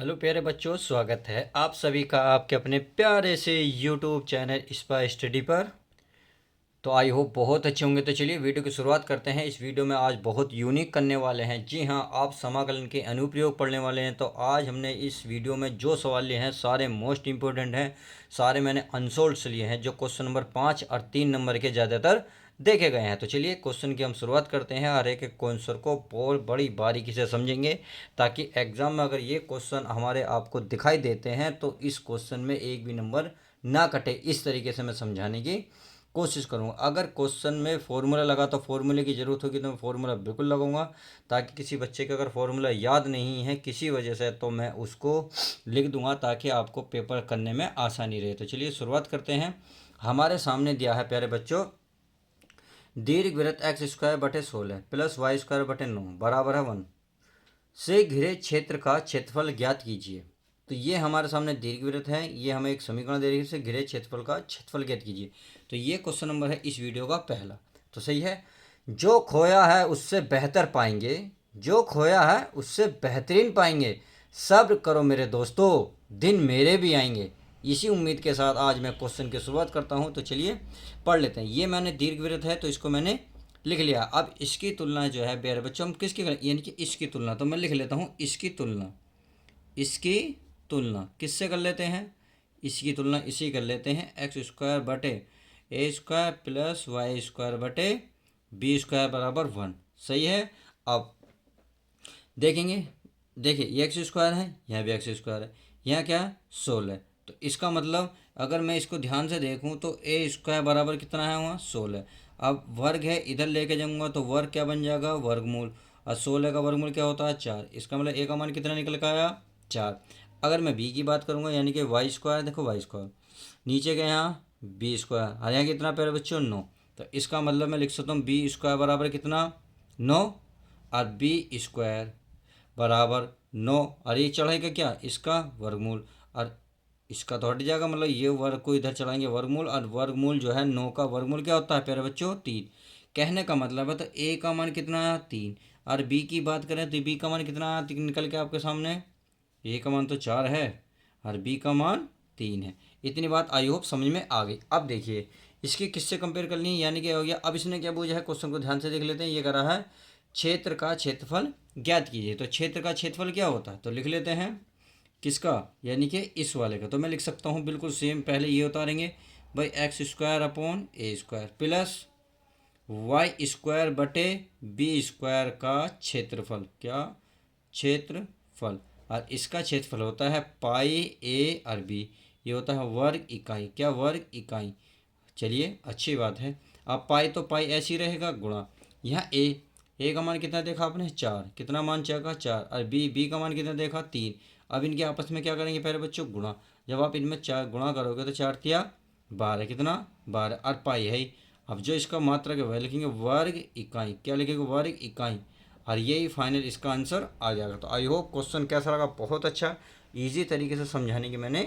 Hello प्यारे बच्चों, स्वागत है आप सभी का आपके अपने प्यारे से यूट्यूब चैनल स्पाई स्टडी पर। तो आई होप बहुत अच्छे होंगे। तो चलिए वीडियो की शुरुआत करते हैं। इस वीडियो में आज बहुत यूनिक करने वाले हैं। जी हाँ, आप समाकलन के अनुप्रयोग पढ़ने वाले हैं। तो आज हमने इस वीडियो में जो सवाल लिए हैं सारे मोस्ट इंपॉर्टेंट हैं। सारे मैंने अनसोल्ड से लिए हैं, जो क्वेश्चन नंबर 5 और 3 नंबर के ज़्यादातर देखे गए हैं। तो चलिए क्वेश्चन की हम शुरुआत करते हैं। हर एक क्वेश्चन को बहुत बड़ी बारीकी से समझेंगे, ताकि एग्जाम में अगर ये क्वेश्चन हमारे आपको दिखाई देते हैं तो इस क्वेश्चन में एक भी नंबर ना कटे। इस तरीके से मैं समझाने की कोशिश करूँगा। अगर क्वेश्चन में फॉर्मूला लगा तो फॉर्मूले की ज़रूरत होगी तो मैं फॉर्मूला बिल्कुल लगाऊंगा, ताकि किसी बच्चे का अगर फॉर्मूला याद नहीं है किसी वजह से तो मैं उसको लिख दूंगा, ताकि आपको पेपर करने में आसानी रहे। तो चलिए शुरुआत करते हैं। हमारे सामने दिया है प्यारे बच्चों, दीर्घवृत्त एक्स स्क्वायर बटे 16 प्लस वाई स्क्वायर बटे 9 बराबर है 1 से घिरे क्षेत्र का क्षेत्रफल ज्ञात कीजिए। तो ये हमारे सामने दीर्घवृत्त है, ये हमें एक समीकरण दे रही है, से घिरे क्षेत्रफल का क्षेत्रफल ज्ञात कीजिए। तो ये क्वेश्चन नंबर है इस वीडियो का पहला। तो सही है। जो खोया है उससे बेहतर पाएंगे, जो खोया है उससे बेहतरीन पाएंगे। सब्र करो मेरे दोस्तों, दिन मेरे भी आएंगे। इसी उम्मीद के साथ आज मैं क्वेश्चन की शुरुआत करता हूँ। तो चलिए पढ़ लेते हैं। ये मैंने दीर्घवृत्त है तो इसको मैंने लिख लिया। अब इसकी तुलना जो है प्यारे बच्चों हम किसकी करें, यानी कि इसकी तुलना। तो मैं लिख लेता हूँ इसकी तुलना। इसकी तुलना किससे कर लेते हैं, इसकी तुलना इसी कर लेते हैं, एक्स स्क्वायर बटे ए स्क्वायर प्लस वाई स्क्वायर बटे बी स्क्वायर बराबर 1। सही है। अब देखेंगे, देखिए ये एक्स स्क्वायर है, यहाँ भी एक्स स्क्वायर है, यहाँ क्या है 16। तो इसका मतलब अगर मैं इसको ध्यान से देखूँ तो ए स्क्वायर बराबर कितना है वहाँ 16। अब वर्ग है, इधर लेके जाऊँगा तो वर्ग क्या बन जाएगा, वर्गमूल। और 16 का वर्गमूल क्या होता है 4। इसका मतलब ए का मान कितना निकल कर आया 4। अगर मैं बी की बात करूँगा यानी कि वाई स्क्वायर, देखो वाई स्क्वायर नीचे के यहाँ बी स्क्वायर, और यहाँ कितना प्यारे बच्चों 9। तो इसका मतलब मैं लिख सकता हूँ बी स्क्वायर बराबर कितना 9, और बी स्क्वायर बराबर 9, और ये चढ़ाएगा क्या इसका वर्गमूल, और इसका तो हट जाएगा, मतलब ये वर्ग को इधर चढ़ाएंगे वर्गमूल, और वर्गमूल जो है 9 का वर्गमूल क्या होता है प्यारे बच्चों 3। कहने का मतलब है तो ए का मान कितना आया 3, और बी की बात करें तो बी का मान कितना आया निकल के आपके सामने, ए का मान तो 4 है और बी का मान 3 है। इतनी बात आई होप समझ में आ गई। अब देखिए इसकी किससे कंपेयर करनी है, यानी कि हो गया। अब इसने क्या पूछा है, क्वेश्चन को ध्यान से देख लेते हैं। ये कह रहा है क्षेत्र का क्षेत्रफल ज्ञात कीजिए। तो क्षेत्र का क्षेत्रफल क्या होता है, तो लिख लेते हैं किसका, यानी कि इस वाले का। तो मैं लिख सकता हूँ बिल्कुल सेम, पहले ये उतारेंगे भाई एक्स स्क्वायर अपॉन ए स्क्वायर प्लस वाई स्क्वायर बटे बी स्क्वायर का क्षेत्रफल, क्या क्षेत्रफल, और इसका क्षेत्रफल होता है पाई ए और बी, ये होता है वर्ग इकाई, क्या वर्ग इकाई। चलिए अच्छी बात है। अब पाई तो पाई ऐसी रहेगा गुणा, यहाँ ए का मान कितना देखा आपने 4, कितना मान चाहेगा 4, और बी का मान कितना देखा 3। अब इनके आपस में क्या करेंगे पहले बच्चों गुणा। जब आप इनमें 4 गुणा करोगे तो 4 तिया 12, कितना 12, और पाई है ही। अब जो इसका मात्रा के वह लिखेंगे वर्ग इकाई, क्या लिखेंगे वर्ग इकाई, और यही फाइनल इसका आंसर आ जाएगा। तो आई होप क्वेश्चन कैसा लगा, बहुत अच्छा इजी तरीके से समझाने की मैंने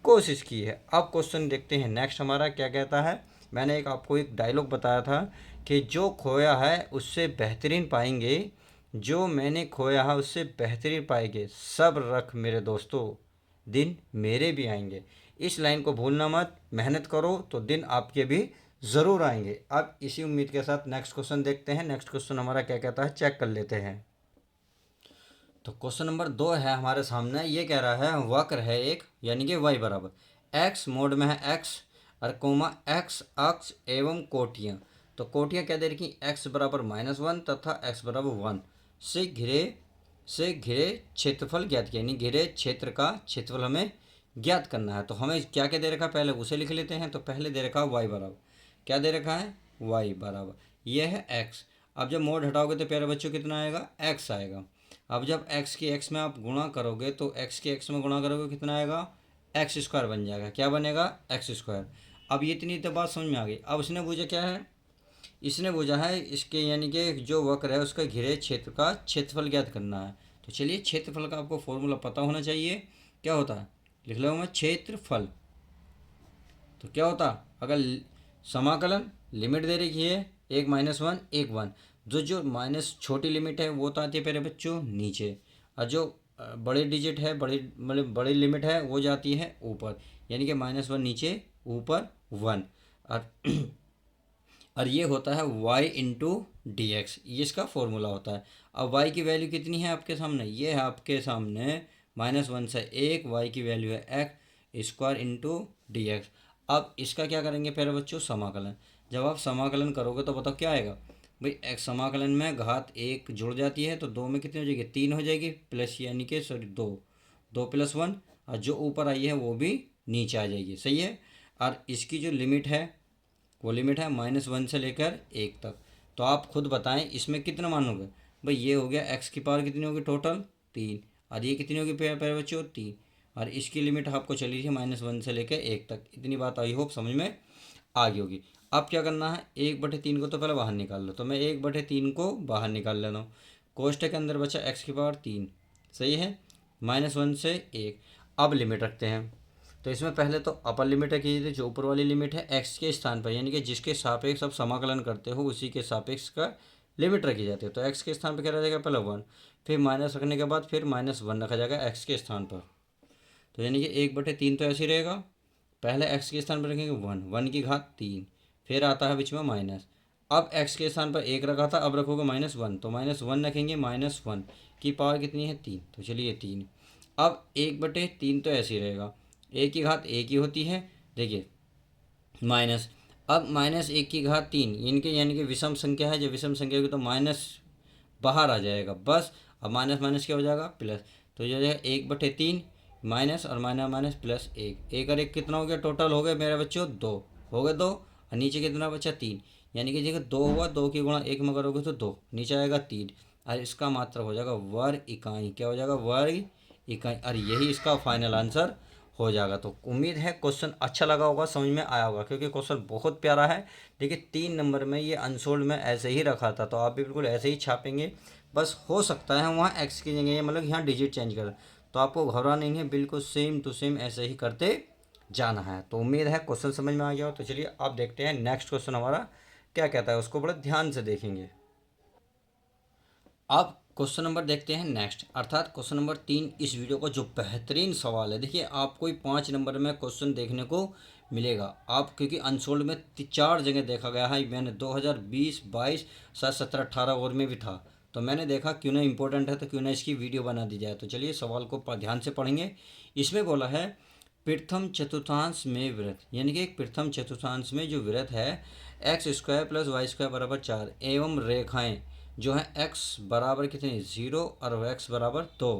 कोशिश की है। अब क्वेश्चन देखते हैं नेक्स्ट हमारा क्या कहता है। मैंने आपको एक डायलॉग बताया था कि जो खोया है उससे बेहतरीन पाएंगे, जो मैंने खोया है उससे बेहतरीन पाएंगे। सब्र रख मेरे दोस्तों, दिन मेरे भी आएंगे। इस लाइन को भूलना मत, मेहनत करो तो दिन आपके भी ज़रूर आएंगे। अब इसी उम्मीद के साथ नेक्स्ट क्वेश्चन देखते हैं। नेक्स्ट क्वेश्चन हमारा क्या कहता है चेक कर लेते हैं। तो क्वेश्चन नंबर 2 है हमारे सामने। ये कह रहा है वक्र है एक, यानी कि y बराबर एक्स मोड में है एक्स और कोमा एक्स अक्ष एवं कोटियाँ। तो कोटियाँ क्या दे रखी, एक्स बराबर -1 तथा एक्स बराबर 1 से घिरे क्षेत्रफल ज्ञात किया, यानी घिरे क्षेत्र का क्षेत्रफल हमें ज्ञात करना है। तो हमें क्या क्या दे रखा है पहले उसे लिख लेते हैं। तो पहले दे रखा है y बराबर, क्या दे रखा है y बराबर, यह है x। अब जब मोड हटाओगे तो प्यारे बच्चों कितना आएगा x आएगा। अब जब x की x में आप गुणा करोगे तो x की x में गुणा करोगे कितना आएगा एक्स स्क्वायर बन जाएगा, क्या बनेगा एक्स स्क्वायर। अब ये इतनी तो बात समझ में आ गई। अब उसने पूछा क्या है, इसने पूछा है इसके यानी कि जो वक्र है उसका घिरे क्षेत्र का क्षेत्रफल ज्ञात करना है। तो चलिए क्षेत्रफल का आपको फॉर्मूला पता होना चाहिए, क्या होता है लिख लो मैं क्षेत्रफल। तो क्या होता अगर समाकलन लिमिट दे रखी है 1 -1 1 1, जो जो माइनस छोटी लिमिट है वो तो आती है मेरे बच्चों नीचे, और जो बड़े डिजिट है, बड़ी मतलब बड़ी लिमिट है वो जाती है ऊपर, यानी कि -1 नीचे ऊपर 1। और और ये होता है y इंटू डी एक्स, ये इसका फॉर्मूला होता है। अब y की वैल्यू कितनी है आपके सामने, ये है आपके सामने -1 से 1, y की वैल्यू है x square into D x. अब इसका क्या करेंगे प्यारे बच्चों, समाकलन। जब आप समाकलन करोगे तो बताओ क्या आएगा भाई, एक्स समाकलन में घात 1 जुड़ जाती है तो 2 में कितनी हो जाएगी, 3 हो जाएगी, प्लस यानी कि सॉरी 2, 2 + 1, और जो ऊपर आई है वो भी नीचे आ जाएगी, सही है। और इसकी जो लिमिट है वो लिमिट है -1 से लेकर 1 तक। तो आप खुद बताएं इसमें कितना मान होगा भाई, ये हो गया एक्स की पावर कितनी होगी टोटल 3, और ये कितनी होगी प्यारे बच्चों 3, और इसकी लिमिट आपको चली थी -1 से लेकर 1 तक। इतनी बात आई होप समझ में आ गई होगी। अब क्या करना है, 1/3 को तो पहले बाहर निकाल लो, तो मैं 1/3 को बाहर निकाल लेता हूँ। कोष्टक के अंदर बचा एक्स की पावर 3, सही है, -1 से 1। अब लिमिट रखते हैं, तो इसमें पहले तो अपर लिमिट है कीजिए, जो ऊपर वाली लिमिट है एक्स के स्थान पर, यानी कि जिसके सापेक्ष आप समाकलन करते हो उसी के सापेक्ष का लिमिट रखी जाती है। तो एक्स के स्थान पर क्या रह जाएगा, पहले 1, फिर माइनस रखने के बाद फिर -1 रखा जाएगा एक्स के स्थान पर। तो यानी कि 1/3 तो ऐसे ही रहेगा, पहले एक्स के स्थान पर रखेंगे 1, 1 की घात 3, फिर आता है बीच में माइनस। अब एक्स के स्थान पर 1 रखा था, अब रखोगे -1, तो -1 रखेंगे, -1 की पावर कितनी है 3, तो चलिए 3। अब 1/3 तो ऐसे ही रहेगा, 1 की घात 1 ही होती है, देखिए माइनस। अब -1 की घात 3, इनके यानी कि विषम संख्या है, जब विषम संख्या होगी तो माइनस बाहर आ जाएगा बस। अब माइनस माइनस क्या हो जाएगा, प्लस। तो ये हो जाएगा 1/3 माइनस और माइनस माइनस प्लस 1, 1 और 1 कितना हो गया, टोटल हो गया मेरे बच्चों 2, हो गए 2, और नीचे कितना बचा 3, यानी कि देखो 2 हुआ, 2 की गुणा 1 में करोगे तो 2, नीचे आएगा 3, और इसका मात्रा हो जाएगा वर्ग इकाई, क्या हो जाएगा, वर्ग इकाई। और यही इसका फाइनल आंसर हो जाएगा। तो उम्मीद है क्वेश्चन अच्छा लगा होगा, समझ में आया होगा, क्योंकि क्वेश्चन बहुत प्यारा है। देखिए 3 नंबर में ये अनसोल्ड में ऐसे ही रखा था, तो आप भी बिल्कुल ऐसे ही छापेंगे। बस हो सकता है वहाँ एक्स की जगह मतलब यहाँ डिजिट चेंज कर, तो आपको घबराना नहीं है, बिल्कुल सेम टू सेम ऐसे ही करते जाना है। तो उम्मीद है क्वेश्चन समझ में आ गया हो। तो चलिए आप देखते हैं नेक्स्ट क्वेश्चन हमारा क्या कहता है, उसको बड़े ध्यान से देखेंगे। अब क्वेश्चन नंबर देखते हैं नेक्स्ट, अर्थात क्वेश्चन नंबर 3 इस वीडियो का जो बेहतरीन सवाल है। देखिए आपको 5 नंबर में क्वेश्चन देखने को मिलेगा, आप क्योंकि अनसोल्ड में 4 जगह देखा गया है, मैंने 2020, 22, 17, 18 और में भी था, तो मैंने देखा क्यों ना इंपॉर्टेंट है तो क्यों ना इसकी वीडियो बना दी जाए। तो चलिए सवाल को ध्यान से पढ़ेंगे। इसमें बोला है प्रथम चतुर्थांश में वृत्त, यानी कि एक प्रथम चतुर्थांश में जो वृत्त है x² + y² = 4 एवं रेखाएं जो है x बराबर कितनी 0 और x बराबर 2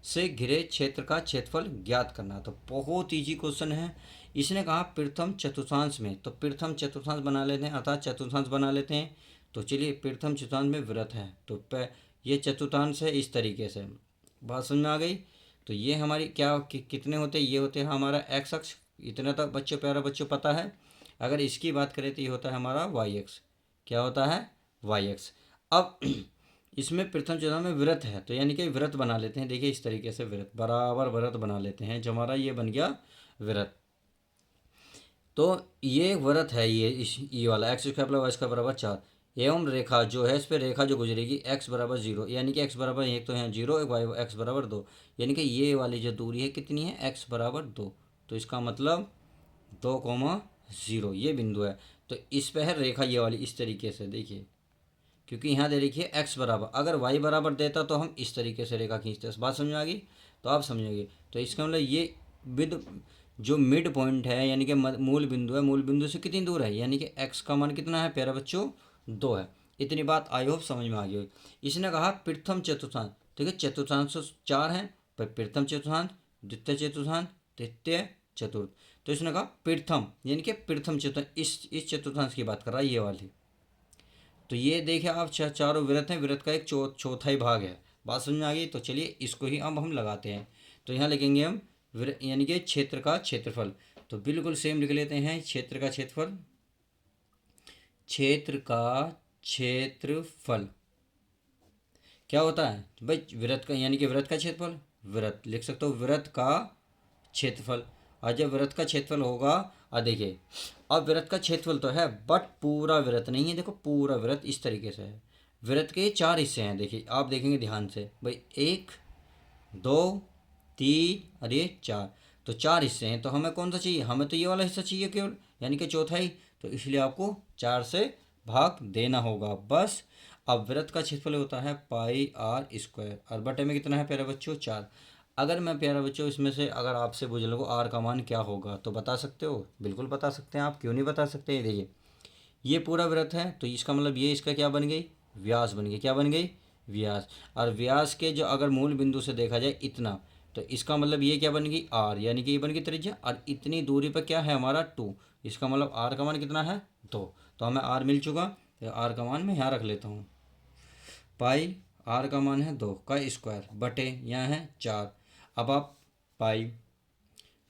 से घिरे क्षेत्र का क्षेत्रफल ज्ञात करना। तो बहुत ईजी क्वेश्चन है। इसने कहा प्रथम चतुर्थांश में, तो प्रथम चतुर्थांश बना लेते हैं, अर्थात चतुर्थांश बना लेते हैं। तो चलिए प्रथम चतुर्थांश में वृत्त है, तो ये चतुर्थांश है इस तरीके से, बात समझ में आ गई। तो ये हमारी क्या कितने होते हैं, ये होते हैं हमारा एक्स अक्ष, इतना तक बच्चों प्यारा बच्चों पता है। अगर इसकी बात करें तो ये होता है हमारा वाई एक्स, क्या होता है वाई एक्स। अब इसमें प्रथम चतुर्थांश में वृत्त है, तो यानी कि वृत्त बना लेते हैं। देखिए इस तरीके से वृत्त बराबर वृत्त बना लेते हैं, जो हमारा ये बन गया वृत्त। तो ये वृत्त है, ये वाला x² + y² = 4 एवं रेखा जो है, इस पर रेखा जो गुजरेगी x बराबर 0, यानी कि x बराबर 1 तो यहाँ 0, x बराबर 2, यानी कि ये वाली जो दूरी है कितनी है x बराबर 2, तो इसका मतलब 2,0 ये बिंदु है। तो इस पर है रेखा ये वाली इस तरीके से, देखिए क्योंकि यहाँ दे देखिए x बराबर, अगर y बराबर देता तो हम इस तरीके से रेखा खींचते, बात समझ में आ गई। तो आप समझेंगे, तो इसका मतलब ये विद जो मिड पॉइंट है यानी कि मूल बिंदु है, मूल बिंदु से कितनी दूर है, यानी कि x का मान कितना है प्यारे बच्चों 2 है। इतनी बात आई होप समझ में आ गई। इसने कहा प्रथम चतुर्थांश, ठीक है चतुर्थांश 4 है, पर प्रथम चतुर्थांश, द्वितीय चतुर्थांश, तृतीय चतुर्थ। तो इसने कहा प्रथम यानी कि प्रथम चतुर्थांश, इस चतुर्थांश की बात कर रहा है ये वाली। तो ये देखिए आप चारों वृत्त हैं, वृत्त का एक चौथाई भाग है, बात समझ में आ गई। तो चलिए इसको ही अब हम लगाते हैं। तो यहाँ लिखेंगे हम यानी कि क्षेत्र का क्षेत्रफल, तो बिल्कुल सेम लिख लेते हैं, क्षेत्र का क्षेत्रफल, क्षेत्र का क्षेत्रफल क्या होता है भाई, वृत्त का यानी कि वृत्त का क्षेत्रफल, वृत्त लिख सकते हो वृत्त का क्षेत्रफल। और जब वृत्त का क्षेत्रफल होगा, और देखिए अब वृत्त का क्षेत्रफल तो है बट पूरा वृत्त नहीं है, देखो पूरा वृत्त इस तरीके से है। वृत्त के 4 हिस्से हैं, देखिए आप देखेंगे ध्यान से भाई 1, 2 3 और ये 4। तो 4 हिस्से हैं, तो हमें कौन सा चाहिए, हमें तो ये वाला हिस्सा चाहिए केवल, यानी कि चौथाई। तो इसलिए आपको 4 से भाग देना होगा बस। अब वृत्त का क्षेत्रफल होता है पाई आर स्क्वायर, और बटे में कितना है प्यारे बच्चों, 4। अगर मैं प्यारे बच्चों इसमें से अगर आपसे पूछ लूँ आर का मान क्या होगा, तो बता सकते हो, बिल्कुल बता सकते हैं आप, क्यों नहीं बता सकते। देखिए ये पूरा वृत्त है, तो इसका मतलब ये इसका क्या बन गई, व्यास बन गई, क्या बन गई, व्यास। और व्यास के जो अगर मूल बिंदु से देखा जाए इतना, तो इसका मतलब ये क्या बन गई, आर, यानी कि ये बन गई त्रिज्या, और इतनी दूरी पर क्या है हमारा 2। इसका मतलब आर का मान कितना है, 2। तो हमें आर मिल चुका, तो आर का मान मैं यहाँ रख लेता हूँ, पाई आर का मान है 2 का स्क्वायर बटे यहाँ है 4। अब आप पाई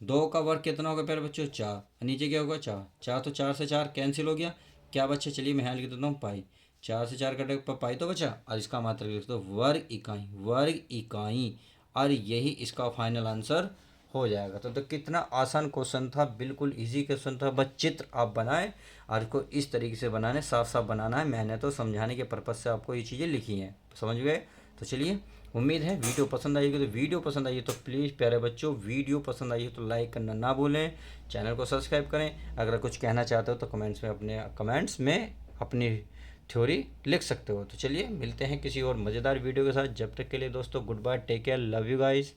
2 का वर्ग कितना होगा प्यारे बच्चों, 4, नीचे क्या होगा 4, 4 तो 4 से 4 कैंसिल हो गया, क्या बच्चे, चलिए मैं यहाँ लिख देता हूँ पाई, 4 से 4 कटे पर पाई तो बचा, और इसका मात्रक लिख दो वर्ग इकाई, वर्ग इकाई, और यही इसका फाइनल आंसर हो जाएगा। तो कितना आसान क्वेश्चन था, बिल्कुल इजी क्वेश्चन था, बस चित्र आप बनाएं और इसको इस तरीके से बनाने, साफ साफ बनाना है। मैंने तो समझाने के पर्पज़ से आपको ये चीज़ें लिखी हैं, समझ गए। तो चलिए, उम्मीद है वीडियो पसंद आएगी, तो वीडियो पसंद आई तो प्लीज़ प्यारे बच्चों, वीडियो पसंद आई तो लाइक करना ना भूलें, चैनल को सब्सक्राइब करें। अगर कुछ कहना चाहते हो तो कमेंट्स में अपनी थ्योरी लिख सकते हो। तो चलिए मिलते हैं किसी और मज़ेदार वीडियो के साथ, जब तक के लिए दोस्तों good bye, take care, love you guys.